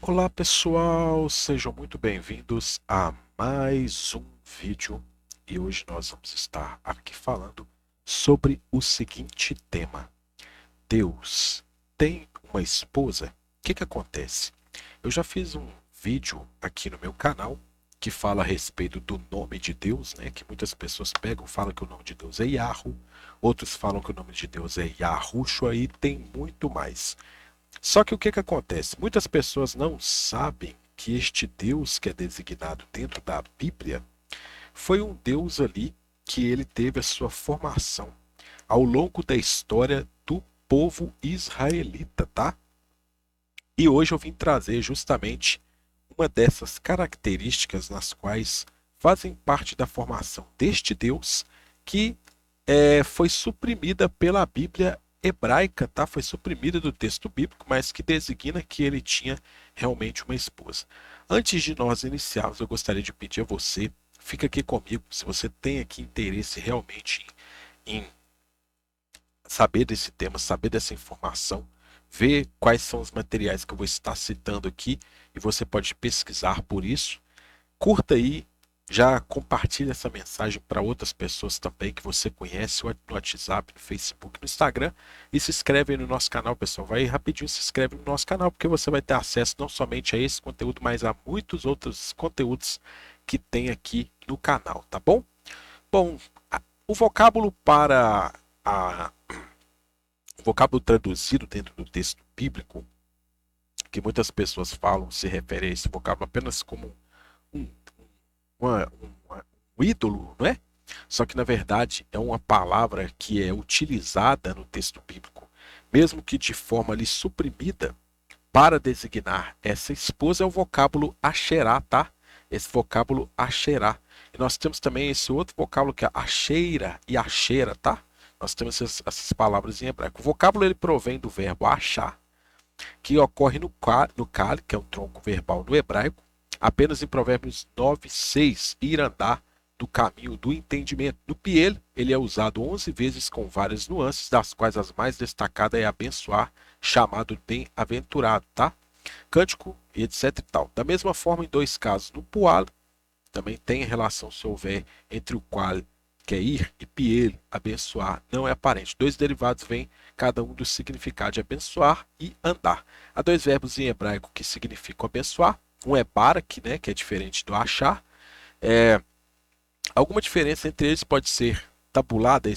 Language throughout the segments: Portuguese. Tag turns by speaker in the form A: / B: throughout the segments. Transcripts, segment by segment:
A: Olá pessoal, sejam muito bem-vindos a mais um vídeo e hoje nós vamos estar aqui falando sobre o seguinte tema: Deus tem uma esposa? O que acontece? Eu já fiz um vídeo aqui no meu canal que fala a respeito do nome de Deus, né? Que muitas pessoas pegam, falam que o nome de Deus é Yahoo, outros falam que o nome de Deus é Yahushua e tem muito mais. Só que o que acontece? Muitas pessoas não sabem que este Deus que é designado dentro da Bíblia foi um Deus ali que ele teve a sua formação ao longo da história do povo israelita, tá? E hoje eu vim trazer justamente uma dessas características nas quais fazem parte da formação deste Deus que foi suprimida pela Bíblia hebraica, tá? Foi suprimida do texto bíblico, mas que designa que ele tinha realmente uma esposa. Antes de nós iniciarmos, eu gostaria de pedir a você, fica aqui comigo, se você tem aqui interesse realmente em saber desse tema, saber dessa informação, ver quais são os materiais que eu vou estar citando aqui e você pode pesquisar por isso. Curta aí, já compartilhe essa mensagem para outras pessoas também que você conhece no WhatsApp, no Facebook, no Instagram e se inscreve aí no nosso canal, pessoal. Vai rapidinho, se inscreve no nosso canal porque você vai ter acesso não somente a esse conteúdo, mas a muitos outros conteúdos que tem aqui no canal, tá bom? Bom, o vocábulo a, o vocábulo traduzido dentro do texto bíblico, que muitas pessoas falam, se refere a esse vocábulo apenas como um, uma, um ídolo, não é? Só que na verdade é uma palavra que é utilizada no texto bíblico, mesmo que de forma ali suprimida, para designar essa esposa é o vocábulo Asherá, tá? Esse vocábulo Asherá. E nós temos também esse outro vocábulo que é Asheira e Ashera, tá? Nós temos essas palavras em hebraico. O vocábulo ele provém do verbo achar, que ocorre no kali, que é um tronco verbal no hebraico, apenas em Provérbios 9:6, ir andar do caminho do entendimento. No piel, ele é usado 11 vezes com várias nuances, das quais as mais destacadas é abençoar, chamado bem-aventurado, tá? Cântico e etc e tal. Da mesma forma, em dois casos, no pual, também tem relação se houver entre o qual, que é ir, e piel, abençoar, não é aparente. Dois derivados vêm cada um do significado de abençoar e andar. Há dois verbos em hebraico que significam abençoar. Um é barak, né, que é diferente do achar. É, alguma diferença entre eles pode ser tabulada,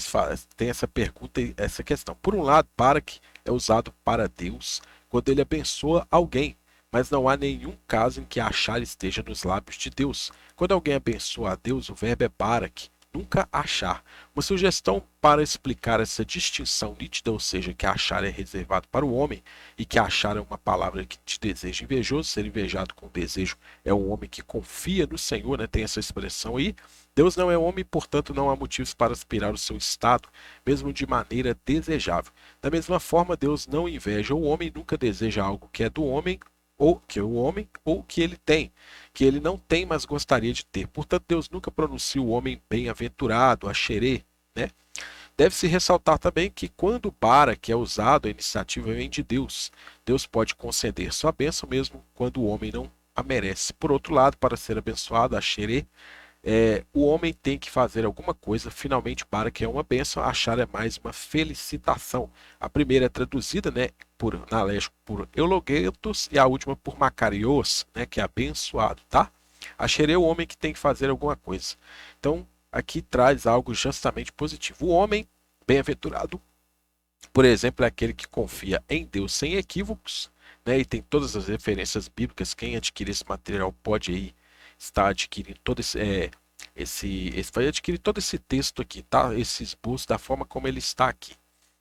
A: tem essa pergunta e essa questão. Por um lado, barak é usado para Deus quando ele abençoa alguém, mas não há nenhum caso em que achar esteja nos lábios de Deus. Quando alguém abençoa a Deus, o verbo é barak, nunca achar. Uma sugestão para explicar essa distinção nítida, ou seja, que achar é reservado para o homem e que achar é uma palavra que te deseja invejoso, ser invejado com desejo é um homem que confia no Senhor, né? Tem essa expressão aí. Deus não é homem, portanto não há motivos para aspirar o seu estado, mesmo de maneira desejável. Da mesma forma, Deus não inveja o homem, nunca deseja algo que é do homem, ou que o homem, ou que ele tem, que ele não tem, mas gostaria de ter. Portanto, Deus nunca pronuncia o homem bem-aventurado, axerê, né? Deve-se ressaltar também que quando para que é usado, a iniciativa vem de Deus. Deus pode conceder sua bênção mesmo quando o homem não a merece. Por outro lado, para ser abençoado, a xerê, o homem tem que fazer alguma coisa, finalmente, para que é uma bênção, achar é mais uma felicitação. A primeira é traduzida, né, na leste por eulogetos e a última por macarios, né, que é abençoado, tá? Achei o homem que tem que fazer alguma coisa. Então, aqui traz algo justamente positivo. O homem bem-aventurado, por exemplo, é aquele que confia em Deus sem equívocos, né, e tem todas as referências bíblicas. Quem adquirir esse material pode aí estar adquirindo todo vai adquirir todo esse texto aqui, tá? Esse esboço da forma como ele está aqui,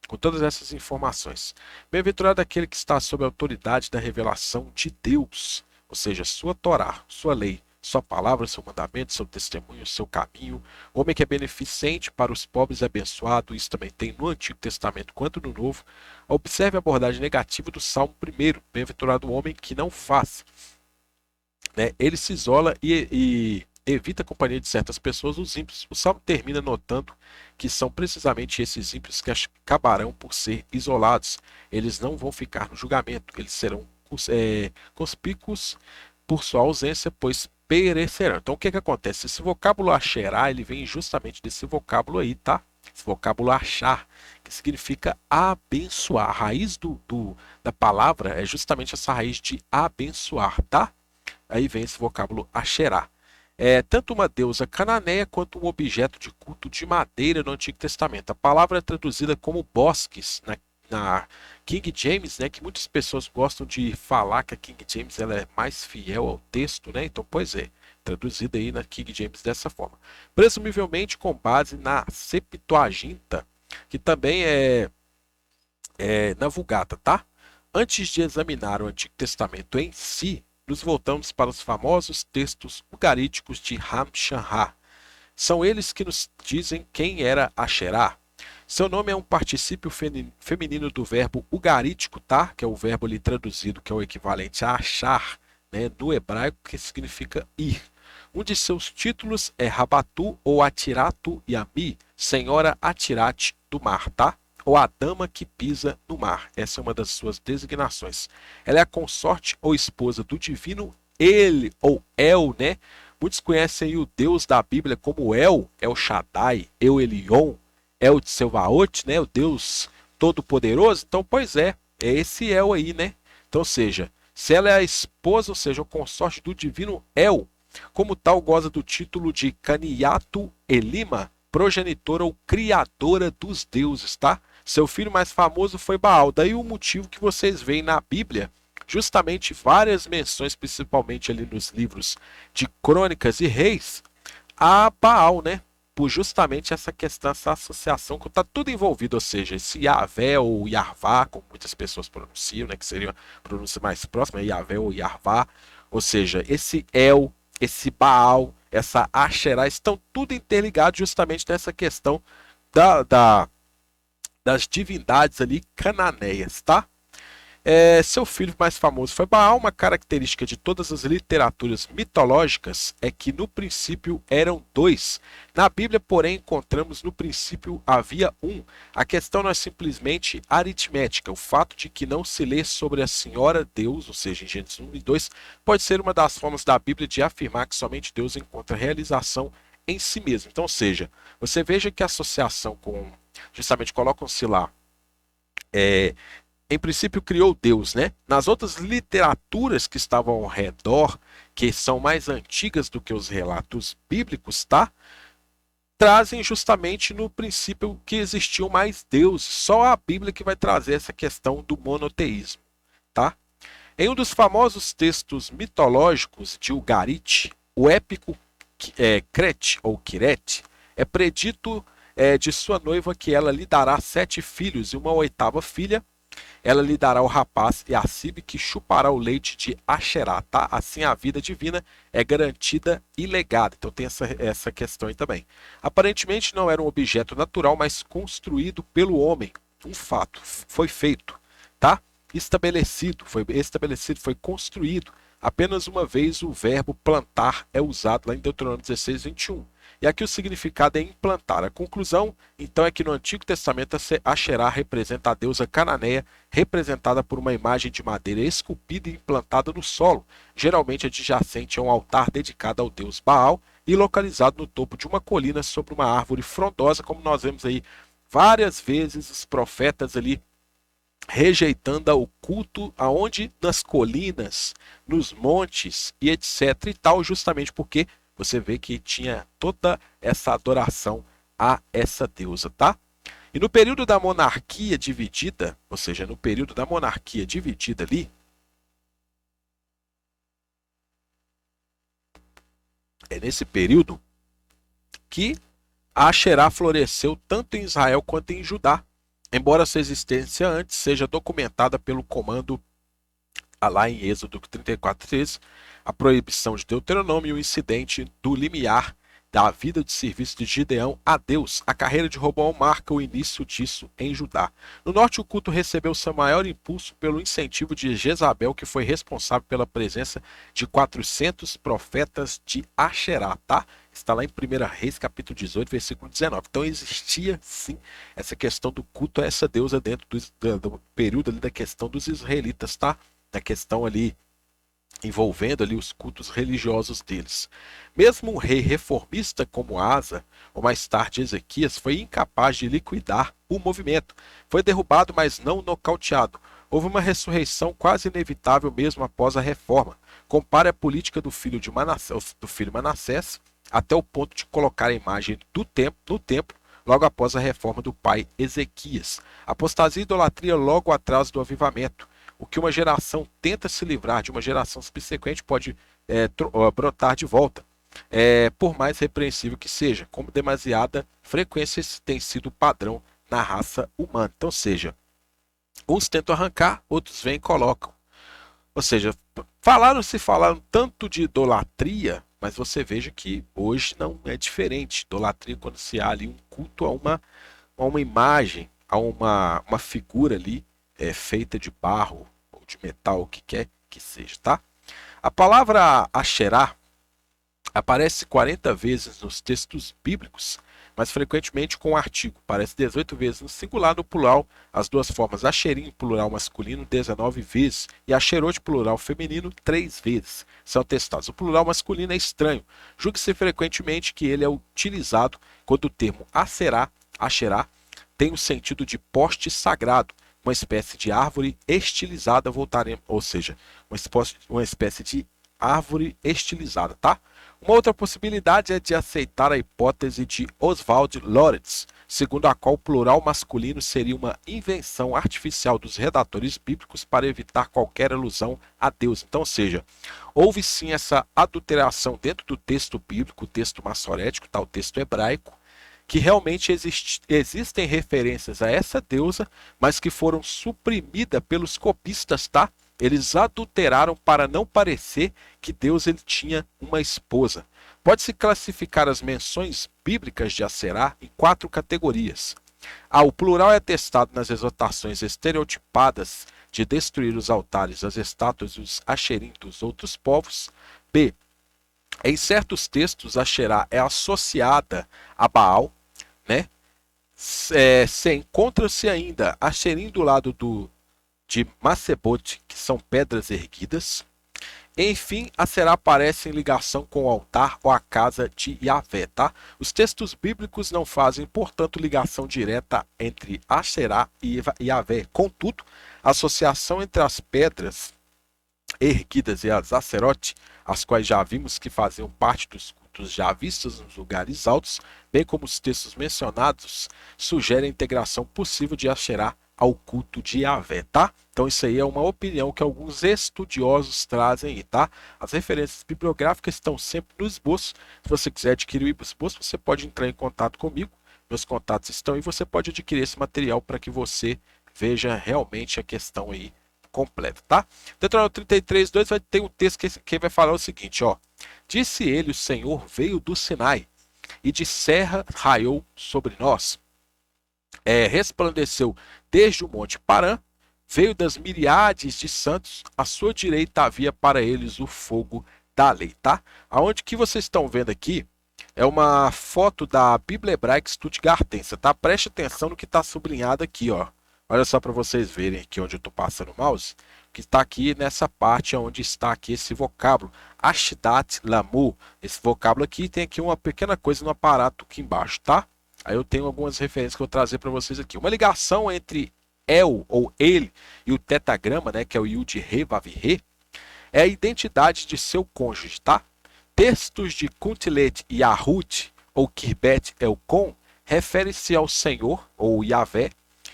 A: com todas essas informações. Bem-aventurado aquele que está sob a autoridade da revelação de Deus, ou seja, sua Torá, sua lei, sua palavra, seu mandamento, seu testemunho, seu caminho. O homem que é beneficente para os pobres é abençoado, isso também tem no Antigo Testamento quanto no Novo. Observe a abordagem negativa do Salmo 1. Bem-aventurado o homem que não faz, né? Ele se isola e evita a companhia de certas pessoas, os ímpios. O Salmo termina notando que são precisamente esses ímpios que acabarão por ser isolados. Eles não vão ficar no julgamento, eles serão conspícuos por sua ausência, pois perecerão. Então, o que acontece? Esse vocábulo Asherá, ele vem justamente desse vocábulo aí, tá? Esse vocábulo achar, que significa abençoar. A raiz da palavra é justamente essa raiz de abençoar, tá? Aí vem esse vocábulo Asherá. É tanto uma deusa cananeia quanto um objeto de culto de madeira no Antigo Testamento. A palavra é traduzida como bosques na King James, né, que muitas pessoas gostam de falar que a King James ela é mais fiel ao texto, né? Então, pois é, traduzida aí na King James dessa forma. Presumivelmente com base na Septuaginta, que também é na Vulgata, tá? Antes de examinar o Antigo Testamento em si, nos voltamos para os famosos textos ugaríticos de Ham-Shanha. São eles que nos dizem quem era Asherá. Seu nome é um particípio feminino do verbo ugarítico, tá? Que é o verbo ali traduzido, que é o equivalente a achar, né? No hebraico, que significa ir. Um de seus títulos é Rabatu ou Atiratu Yami, Senhora Atirate do Mar, tá? Ou a dama que pisa no mar. Essa é uma das suas designações. Ela é a consorte ou esposa do divino Ele, ou El, né? Muitos conhecem o Deus da Bíblia como El Shaddai, El Elyon, El Tsevaot, né? O Deus Todo-Poderoso. Então, pois é esse El aí, né? Então, ou seja, se ela é a esposa, ou seja, o consorte do divino El, como tal, goza do título de Caniatu Elima, progenitora ou criadora dos deuses, tá? Seu filho mais famoso foi Baal. Daí o motivo que vocês veem na Bíblia, justamente várias menções, principalmente ali nos livros de Crônicas e Reis, a Baal, né? Por justamente essa questão, essa associação que está tudo envolvido, ou seja, esse Yahvé ou Yarvá, como muitas pessoas pronunciam, né? Que seria a pronúncia mais próxima, Yahvé ou Yarvá, ou seja, esse El, esse Baal, essa Asherá, estão tudo interligados justamente nessa questão das divindades ali cananeias, tá? Seu filho mais famoso foi Baal. Uma característica de todas as literaturas mitológicas é que no princípio eram dois. Na Bíblia, porém, encontramos no princípio havia um. A questão não é simplesmente aritmética. O fato de que não se lê sobre a Senhora Deus, ou seja, em Gênesis 1 e 2, pode ser uma das formas da Bíblia de afirmar que somente Deus encontra realização em si mesmo. Então, ou seja, você veja que a associação com, justamente colocam-se lá, em princípio criou Deus, né? Nas outras literaturas que estavam ao redor, que são mais antigas do que os relatos bíblicos, tá? Trazem justamente no princípio que existiam mais deuses. Só a Bíblia que vai trazer essa questão do monoteísmo, tá? Em um dos famosos textos mitológicos de Ugarit, o épico Crete ou Quirete, é predito de sua noiva que ela lhe dará 7 filhos e uma 8ª filha. Ela lhe dará o rapaz e a Sibe que chupará o leite de Asherá, tá? Assim a vida divina é garantida e legada. Então tem essa questão aí também. Aparentemente não era um objeto natural, mas construído pelo homem. Um fato, foi feito, tá? Foi construído. Apenas uma vez o verbo plantar é usado lá em Deuteronômio 16, 21. E aqui o significado é implantar. A conclusão, então, é que no Antigo Testamento a Asherá representa a deusa cananeia, representada por uma imagem de madeira esculpida e implantada no solo, geralmente adjacente a um altar dedicado ao deus Baal e localizado no topo de uma colina sobre uma árvore frondosa, como nós vemos aí várias vezes os profetas ali rejeitando o culto aonde nas colinas, nos montes e etc e tal, justamente porque você vê que tinha toda essa adoração a essa deusa, tá? E no período da monarquia dividida, ou seja, no período da monarquia dividida ali, é nesse período que a Asherá floresceu tanto em Israel quanto em Judá, embora sua existência antes seja documentada pelo comando lá em Êxodo 34:13, a proibição de Deuteronômio e o incidente do limiar da vida de serviço de Gideão a Deus. A carreira de Roboão marca o início disso em Judá. No norte, o culto recebeu seu maior impulso pelo incentivo de Jezabel, que foi responsável pela presença de 400 profetas de Asherá, tá? Está lá em 1 Reis, capítulo 18, versículo 19. Então existia, sim, essa questão do culto a essa deusa dentro do período ali da questão dos israelitas, tá? na questão ali envolvendo ali os cultos religiosos deles. Mesmo um rei reformista como Asa, ou mais tarde Ezequias, foi incapaz de liquidar o movimento. Foi derrubado, mas não nocauteado. Houve uma ressurreição quase inevitável mesmo após a reforma. Compare a política do filho Manassés até o ponto de colocar a imagem do templo no templo logo após a reforma do pai Ezequias. Apostasia e idolatria logo atrás do avivamento. O que uma geração tenta se livrar de uma geração subsequente pode brotar de volta. Por mais repreensível que seja, como demasiada frequência esse tem sido o padrão na raça humana. Então, seja, uns tentam arrancar, outros vêm e colocam. Ou seja, falaram tanto de idolatria, mas você veja que hoje não é diferente. Idolatria quando se há ali um culto a uma imagem, a uma figura ali feita de barro ou de metal, o que quer que seja, tá? A palavra Asherá aparece 40 vezes nos textos bíblicos, mas frequentemente com o artigo. Aparece 18 vezes no singular, no plural, as duas formas Asherim, plural masculino, 19 vezes, e Asherot, plural feminino, 3 vezes. São atestados. O plural masculino é estranho. Julgue-se frequentemente que ele é utilizado quando o termo Asherá tem o sentido de poste sagrado, uma espécie de árvore estilizada, ou seja, uma espécie de árvore estilizada, tá? Uma outra possibilidade é de aceitar a hipótese de Oswald Lorenz, segundo a qual o plural masculino seria uma invenção artificial dos redatores bíblicos para evitar qualquer alusão a Deus. Então, ou seja, houve sim essa adulteração dentro do texto bíblico, o texto massorético, tá? O texto hebraico, que realmente existem referências a essa deusa, mas que foram suprimidas pelos copistas, tá? Eles adulteraram para não parecer que Deus ele tinha uma esposa. Pode-se classificar as menções bíblicas de Aserá em 4 categorias. A. O plural é atestado nas exortações estereotipadas de destruir os altares, as estátuas e os acherim dos outros povos. B. Em certos textos, Asherá é associada a Baal, né? Se encontra-se ainda Acherim do lado de Macebote, que são pedras erguidas. Enfim, Aserá aparece em ligação com o altar ou a casa de Yahvé, tá? Os textos bíblicos não fazem, portanto, ligação direta entre Aserá e Yahvé. Contudo, a associação entre as pedras erguidas e as Acerote, as quais já vimos que faziam parte dos cultos já vistos nos lugares altos, bem como os textos mencionados, sugerem a integração possível de Asherá ao culto de Yahvé, tá? Então isso aí é uma opinião que alguns estudiosos trazem aí, tá? As referências bibliográficas estão sempre no esboço. Se você quiser adquirir o esboço, você pode entrar em contato comigo. Meus contatos estão e você pode adquirir esse material para que você veja realmente a questão aí completa, tá? Deuteronômio 33, 2 vai ter um texto que vai falar o seguinte, ó. Disse ele, o Senhor veio do Sinai, e de serra raiou sobre nós. Resplandeceu desde o monte Parã, veio das miriades de santos, à sua direita havia para eles o fogo da lei, tá? Aonde que vocês estão vendo aqui é uma foto da Bíblia Hebraica Stuttgartense, tá? Preste atenção no que está sublinhado aqui, ó. Olha só para vocês verem aqui onde eu estou passando o mouse, que está aqui nessa parte onde está aqui esse vocábulo, Ashdat Lamu. Esse vocábulo aqui tem aqui uma pequena coisa no aparato aqui embaixo, tá? Aí eu tenho algumas referências que eu vou trazer para vocês aqui. Uma ligação entre El ou ele e o tetagrama, né, que é o Yud Re Vav Re, é a identidade de seu cônjuge, tá? Textos de Kuntilet e Yahut ou Kirbet Elkon refere-se ao Senhor ou Yahvé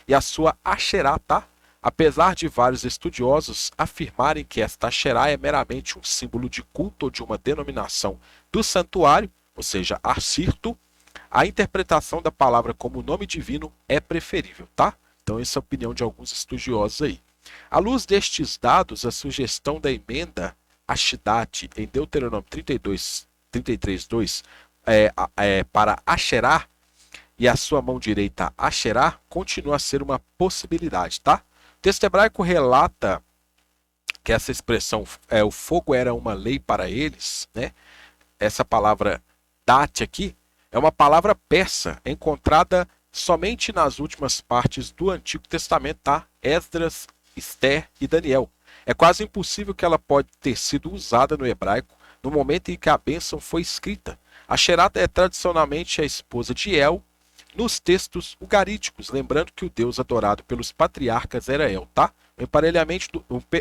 A: e a sua Asherá, tá? Apesar de vários estudiosos afirmarem que esta Asherá é meramente um símbolo de culto ou de uma denominação do santuário, ou seja, Assirto, a interpretação da palavra como nome divino é preferível, tá? Então essa é a opinião de alguns estudiosos aí. À luz destes dados, a sugestão da emenda Ashdati em Deuteronômio 33, 2 para Asherá e a sua mão direita Asherá continua a ser uma possibilidade, tá? O texto hebraico relata que essa expressão, o fogo era uma lei para eles, né? Essa palavra date aqui é uma palavra persa, encontrada somente nas últimas partes do Antigo Testamento, tá? Esdras, Esther e Daniel. É quase impossível que ela pode ter sido usada no hebraico no momento em que a bênção foi escrita. Asherá é tradicionalmente a esposa de El nos textos ugaríticos, lembrando que o deus adorado pelos patriarcas era El, tá?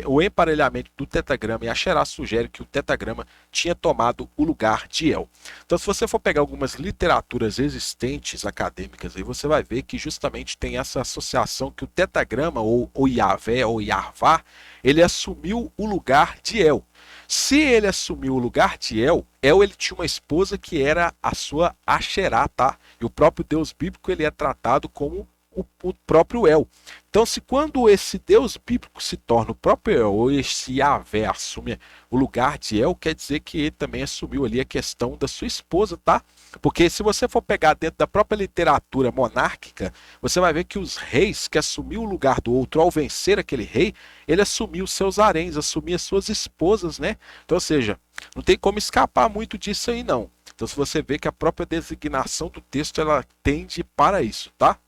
A: O emparelhamento do tetagrama e Asherá sugere que o tetagrama tinha tomado o lugar de El. Então, se você for pegar algumas literaturas existentes acadêmicas, aí você vai ver que justamente tem essa associação que o tetagrama, ou Yahvé, ou Yarvá, ele assumiu o lugar de El. Se ele assumiu o lugar de El ele tinha uma esposa que era a sua Asherá, tá? E o próprio Deus bíblico ele é tratado como o próprio El. Então, se quando esse Deus bíblico se torna o próprio El, ou esse Yahvé assume o lugar de El, quer dizer que ele também assumiu ali a questão da sua esposa, tá? Porque se você for pegar dentro da própria literatura monárquica, você vai ver que os reis que assumiu o lugar do outro ao vencer aquele rei, ele assumiu seus haréns, assumia suas esposas, né? Então, ou seja, não tem como escapar muito disso aí, não. Então, se você vê que a própria designação do texto, ela tende para isso, tá?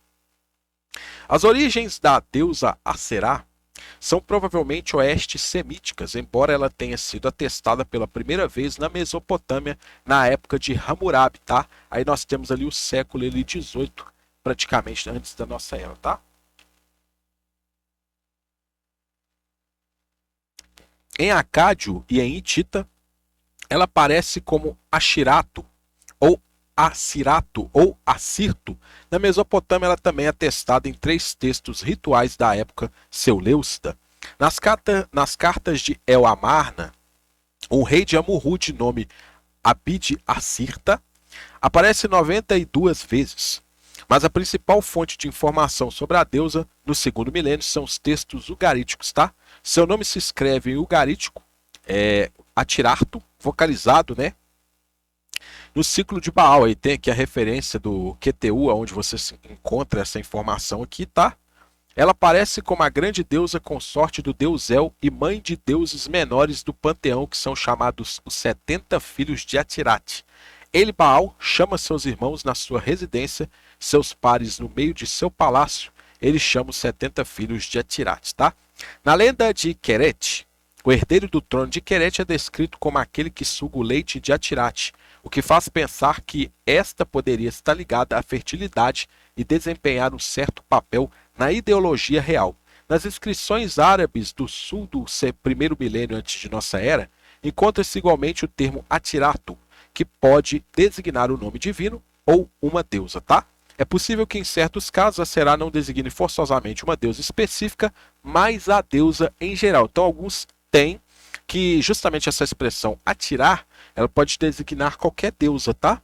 A: As origens da deusa Aserá são provavelmente oeste-semíticas, embora ela tenha sido atestada pela primeira vez na Mesopotâmia na época de Hammurabi, tá? Aí nós temos ali o século XVIII, praticamente antes da nossa era, tá? Em acádio e em hitita, ela aparece como Ashirato, ou Assirato, ou Assirto. Na Mesopotâmia, ela também é atestada em 3 textos rituais da época Seleucida. Nas cartas de El Amarna, um rei de Amurru de nome Abid Assirta aparece 92 vezes. Mas a principal fonte de informação sobre a deusa no segundo milênio são os textos ugaríticos, tá? Seu nome se escreve em ugarítico, Atirarto, vocalizado, né? No ciclo de Baal, aí tem aqui a referência do QTU, onde você encontra essa informação aqui, tá? Ela aparece como a grande deusa consorte do deus El e mãe de deuses menores do panteão, que são chamados os 70 filhos de Atirat. Ele, Baal, chama seus irmãos na sua residência, seus pares no meio de seu palácio. Ele chama os 70 filhos de Atirat, tá? Na lenda de Queret, o herdeiro do trono de Queret é descrito como aquele que suga o leite de Atirat, o que faz pensar que esta poderia estar ligada à fertilidade e desempenhar um certo papel na ideologia real. Nas inscrições árabes do sul do primeiro milênio antes de nossa era, encontra-se igualmente o termo Atirato, que pode designar o nome divino ou uma deusa, tá? É possível que em certos casos a Será não designe forçosamente uma deusa específica, mas a deusa em geral. Então alguns têm que justamente essa expressão atirar, ela pode designar qualquer deusa, tá?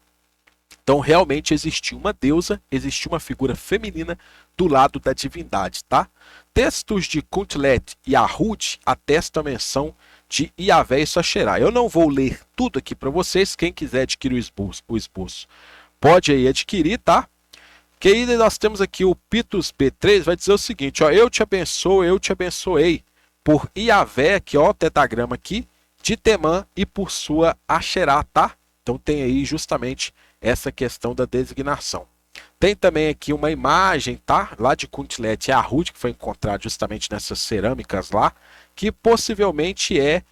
A: Então realmente existiu uma deusa, existiu uma figura feminina do lado da divindade, tá? Textos de Kuntlet e Ahud atestam a menção de Yahvé e Asherá. Eu não vou ler tudo aqui para vocês, quem quiser adquirir o esboço pode aí adquirir, tá? Que aí nós temos aqui o Pitus B3, vai dizer o seguinte, ó, eu te abençoei por Yahvé, aqui ó, o tetagrama aqui, de Temã e por sua Asherá, tá? Então tem aí justamente essa questão da designação. Tem também aqui uma imagem, tá? Lá de Kuntlet e Ahud, que foi encontrada justamente nessas cerâmicas lá, que possivelmente é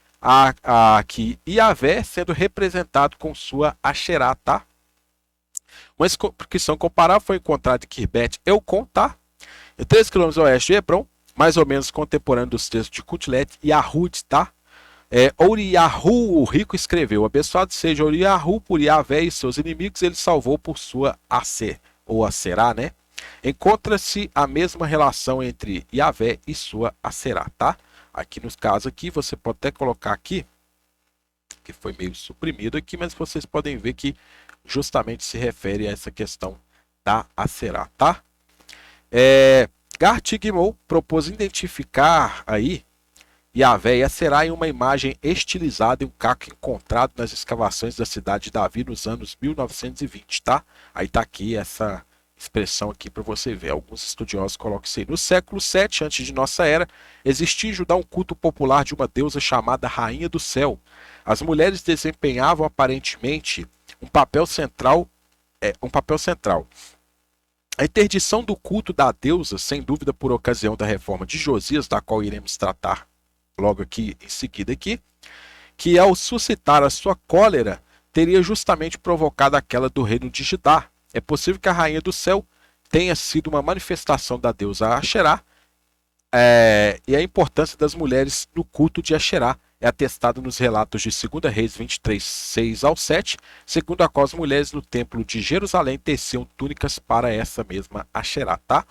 A: aqui Yahvé sendo representado com sua Asherá, tá? Uma inscrição comparável foi encontrada em Kirbet Elcon, tá? 3 km oeste de Hebron, mais ou menos contemporâneo dos textos de Kuntlet e Ahud, tá? Uriyahu, o rico, escreveu: abençoado seja Uriyahu por Yahvé e seus inimigos, ele salvou por sua Aser, ou Aserá, né? Encontra-se a mesma relação entre Yahvé e sua Aserá, tá? Aqui nos casos aqui, você pode até colocar aqui, que foi meio suprimido aqui, mas vocês podem ver que justamente se refere a essa questão da Aserá, tá? Gartigimou propôs identificar aí Yahvé e Aserá em uma imagem estilizada em um caco encontrado nas escavações da cidade de Davi nos anos 1920, tá? Aí tá aqui essa expressão aqui para você ver. Alguns estudiosos colocam isso aí. No século VII antes de nossa era, existia em Judá um culto popular de uma deusa chamada Rainha do Céu. As mulheres desempenhavam aparentemente um papel central. A interdição do culto da deusa, sem dúvida por ocasião da reforma de Josias, da qual iremos tratar logo aqui em seguida aqui, que ao suscitar a sua cólera, teria justamente provocado aquela do reino de Judá. É possível que a rainha do céu tenha sido uma manifestação da deusa Asherá, e a importância das mulheres no culto de Asherá é atestada nos relatos de 2 Reis 23, 6 ao 7, segundo a qual as mulheres no templo de Jerusalém teciam túnicas para essa mesma Asherá, tá?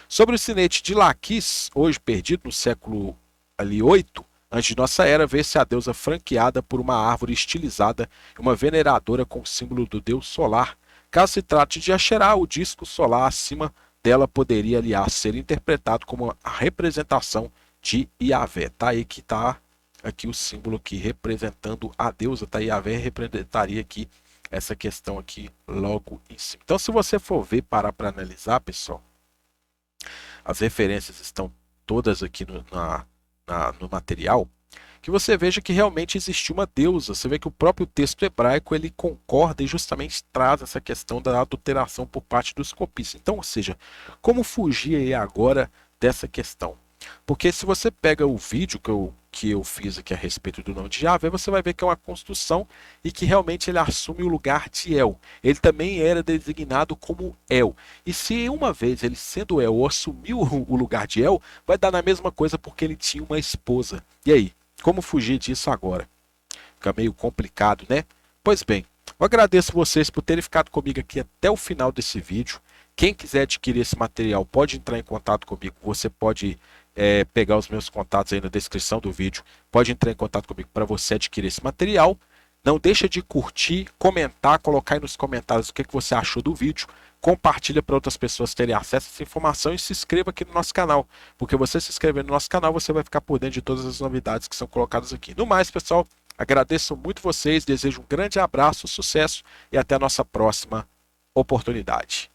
A: Sobre o sinete de Laquis, hoje perdido no século ali 8, antes de nossa era, vê-se a deusa franqueada por uma árvore estilizada e uma veneradora com o símbolo do deus solar. Caso se trate de Asherá, o disco solar acima dela poderia, aliás, ser interpretado como a representação de Yahvé. Tá aí que tá aqui o símbolo aqui representando a deusa, tá? Yahvé representaria aqui essa questão aqui logo em cima. Então, se você for ver, parar para analisar, pessoal, as referências estão todas aqui no material, que você veja que realmente existiu uma deusa. Você vê que o próprio texto hebraico ele concorda e justamente traz essa questão da adulteração por parte dos copistas. Então, ou seja, como fugir aí agora dessa questão? Porque se você pega o vídeo que eu fiz aqui a respeito do nome de Yahvé, você vai ver que é uma construção e que realmente ele assume o lugar de El. Ele também era designado como El. E se uma vez ele sendo El assumiu o lugar de El, vai dar na mesma coisa porque ele tinha uma esposa. E aí? Como fugir disso agora? Fica meio complicado, né? Pois bem, eu agradeço vocês por terem ficado comigo aqui até o final desse vídeo. Quem quiser adquirir esse material pode entrar em contato comigo. Você pode pegar os meus contatos aí na descrição do vídeo. Pode entrar em contato comigo para você adquirir esse material. Não deixa de curtir, comentar, colocar aí nos comentários o que você achou do vídeo. Compartilha para outras pessoas terem acesso a essa informação e se inscreva aqui no nosso canal. Porque você se inscrevendo no nosso canal, você vai ficar por dentro de todas as novidades que são colocadas aqui. No mais, pessoal, agradeço muito vocês, desejo um grande abraço, sucesso e até a nossa próxima oportunidade.